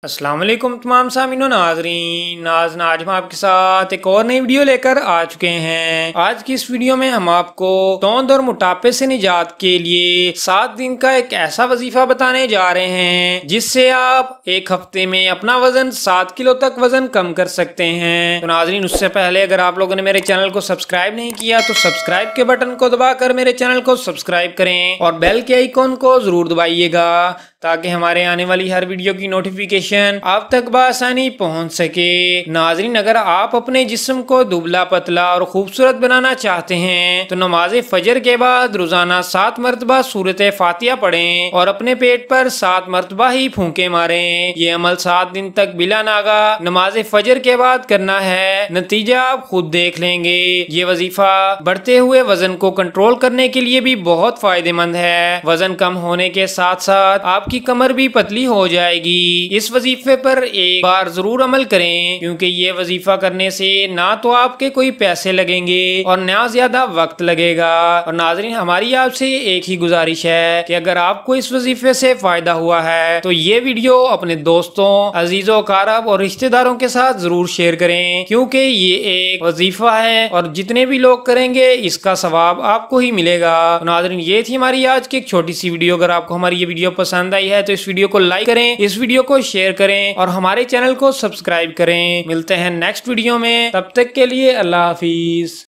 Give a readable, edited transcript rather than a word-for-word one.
अस्सलाम वालेकुम तमाम सामीनो नाजरीन। आज हम आपके साथ एक और नई वीडियो लेकर आ चुके हैं। आज की इस वीडियो में हम आपको तौंद और मोटापे से निजात के लिए 7 दिन का एक ऐसा वजीफा बताने जा रहे हैं जिससे आप एक हफ्ते में अपना वजन 7 किलो तक वजन कम कर सकते हैं। तो नाजरीन, उससे पहले अगर आप लोगों ने मेरे चैनल को सब्सक्राइब नहीं किया तो सब्सक्राइब के बटन को दबाकर मेरे चैनल को सब्सक्राइब करें और बेल के आइकॉन को जरूर दबाइएगा ताकि हमारे आने वाली हर वीडियो की नोटिफिकेशन आप तक बआसानी पहुंच सके। नाजरीन, अगर आप अपने जिस्म को दुबला पतला और खूबसूरत बनाना चाहते हैं तो नमाज फजर के बाद रोजाना 7 मरतबा सूरत फातिहा पढ़ें और अपने पेट पर 7 मरतबा ही फूंके मारें। ये अमल 7 दिन तक बिला नागा नमाज फजर के बाद करना है। नतीजा आप खुद देख लेंगे। ये वजीफा बढ़ते हुए वजन को कंट्रोल करने के लिए भी बहुत फायदेमंद है। वजन कम होने के साथ साथ आपकी कमर भी पतली हो जाएगी। इस वजीफे पर एक बार जरूर अमल करें क्योंकि ये वजीफा करने से ना तो आपके कोई पैसे लगेंगे और ना ज्यादा वक्त लगेगा। और नाजरीन, हमारी आपसे एक ही गुजारिश है कि अगर आपको इस वजीफे से फायदा हुआ है तो ये वीडियो अपने दोस्तों, अजीजों, कारब और रिश्तेदारों के साथ जरूर शेयर करें क्योंकि ये एक वजीफा है और जितने भी लोग करेंगे इसका सवाब आपको ही मिलेगा। तो नाजरीन, ये थी हमारी आज की एक छोटी सी वीडियो। अगर आपको हमारी ये वीडियो पसंद आई है तो इस वीडियो को लाइक करें, इस वीडियो को शेयर करें और हमारे चैनल को सब्सक्राइब करें। मिलते हैं नेक्स्ट वीडियो में, तब तक के लिए अल्लाह हाफिज।